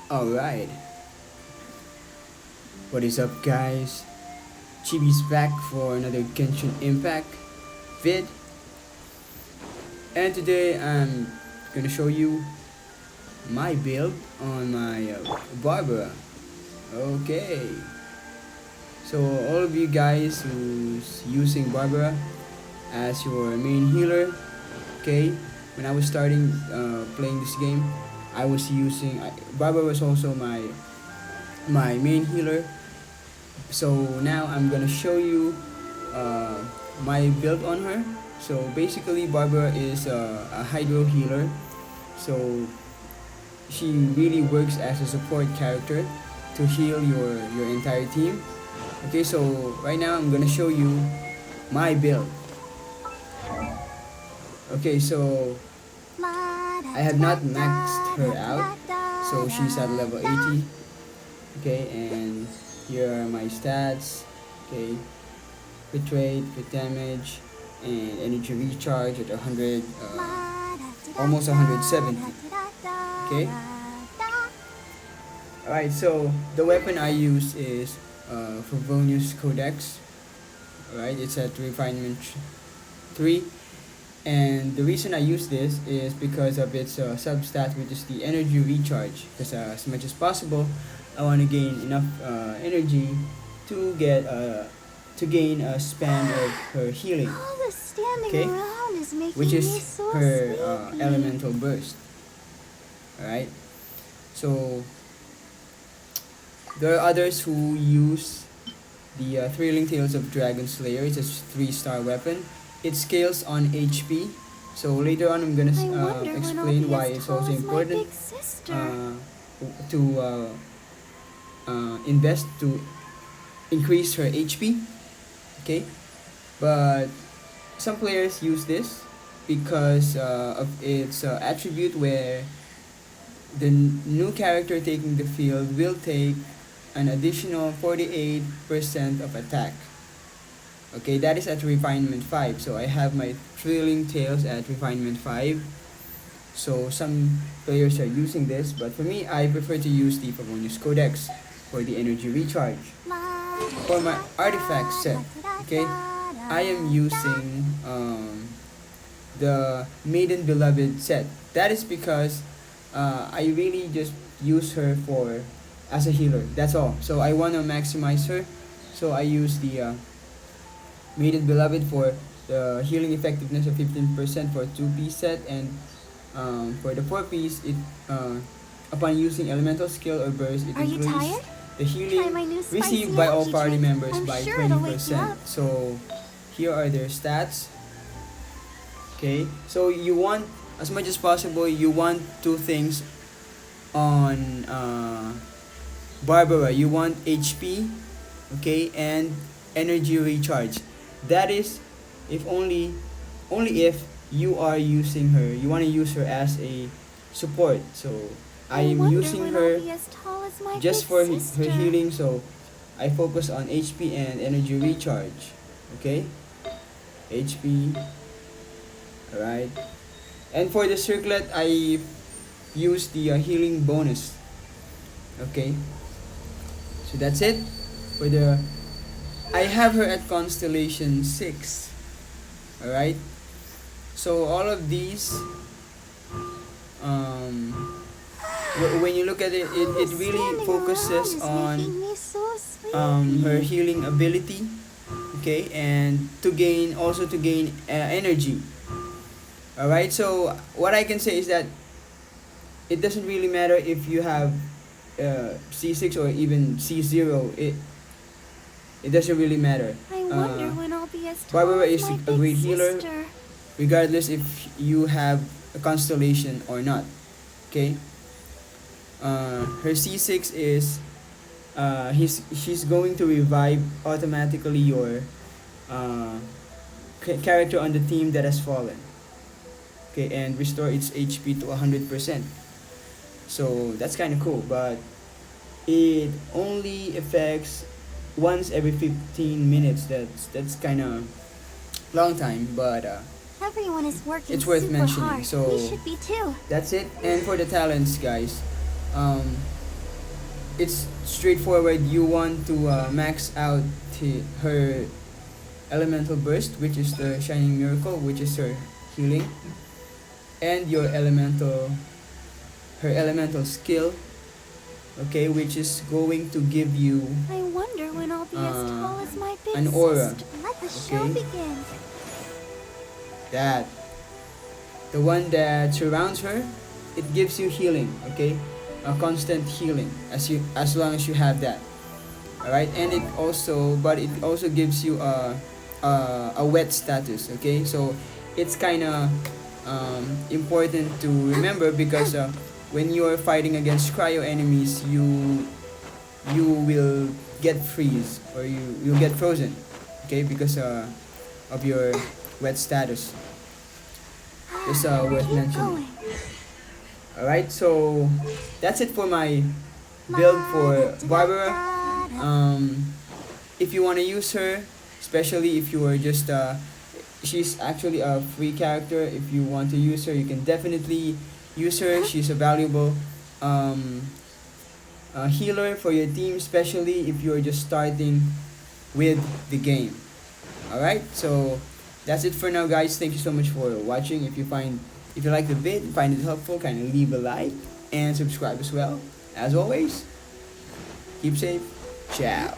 Alright, what is up guys? Chibi's back for another Genshin Impact vid, and today I'm gonna show you my build on my Barbara. Okay, so all of you guys who's using Barbara as your main healer, okay, when I was starting playing this game, I was using Barbara was also my main healer. So now I'm gonna show you uh, my build on her. So basically Barbara is a hydro healer, so she really works as a support character to heal your entire team. Okay, so right now I'm gonna show you my build. Okay, so I have not maxed her out, so she's at level 80. Okay, and here are my stats. Okay, crit rate, crit damage, and energy recharge at 100, almost 170. Okay. Alright, so the weapon I use is Favonius Codex. Alright, it's at refinement 3. And the reason I use this is because of its substat, which is the energy recharge. Because as much as possible, I want to gain enough energy to get to gain a span of her healing. All the standing Okay, around is making which me is so her sleepy. elemental burst. Alright, so there are others who use the Thrilling Tales of Dragon Slayer. It's a 3-star weapon. It scales on HP. So later on, I'm gonna I wonder when I'll explain be why as it's tall also as my important big sister. to invest to increase her HP. Okay, but some players use this because of its attribute where the new character taking the field will take an additional 48% of attack. Okay, that is at refinement 5. So I have my Thrilling Tales at refinement 5. So some players are using this, but for me, I prefer to use the Favonius Codex for the energy recharge. For my artifact set, okay, I am using the Maiden Beloved set. That is because I really just use her for as a healer. That's all. So I want to maximize her. So I use the Maiden Beloved for the healing effectiveness of 15% for a 2-piece set, and for the 4-piece, it upon using elemental skill or burst, it Are you increases tired? the Try healing my new spicy received by all energy party drink. members I'm by sure it'll wake you 20%. up. So here are their stats. Okay, so you want, as much as possible, you want two things on Barbara. You want HP, okay, and energy recharge. That is if only if you are using her, you want to use her as a support. So I am wonder using when her I'll be as tall as my just big for sister. her healing, so I focus on HP and energy recharge. Okay, HP. Alright, and for the circlet, I use the healing bonus. Okay, so that's it for the. I have her at constellation 6. Alright, so all of these, um, when you look at it, it really Standing focuses around on is making me so sleepy. her healing ability. Okay, and to gain energy. Alright, so what I can say is that it doesn't really matter if you have C6 or even C0. It doesn't really matter. I wonder when I'll be as tall Barbara as is my a big great healer, sister. regardless if you have a constellation or not. Okay. Her C6 is she's going to revive automatically your character on the team that has fallen. Okay, and restore its HP to 100%. So that's kind of cool, but it only affects once every 15 minutes. That's kind of long time, but Everyone is working it's worth super mentioning. hard. So We should be too. that's it. And for the talents, guys, um, it's straightforward. You want to max out her elemental burst, which is the shining miracle, which is her healing, and your elemental her elemental skill, okay, which is going to give you I wonder when I'll be as tall as my big an aura. sister. Let the show Okay. begin. That the one that surrounds her, it gives you healing, okay, a constant healing as long as you have that. All right, and it also gives you a wet status, okay. So it's kind of important to remember because when you are fighting against cryo enemies, you will get freeze, or you'll get frozen, okay, because of your wet status. Just worth Keep mentioning. going. Alright, so that's it for my build for Barbara. If you want to use her, especially if you are just she's actually a free character. If you want to use her, you can definitely use her. She's a valuable um, healer for your team, especially if you're just starting with the game. Alright, so that's it for now, guys. Thank you so much for watching. If you like the vid, find it helpful, kind of leave a like and subscribe as well. As always, keep safe. Ciao.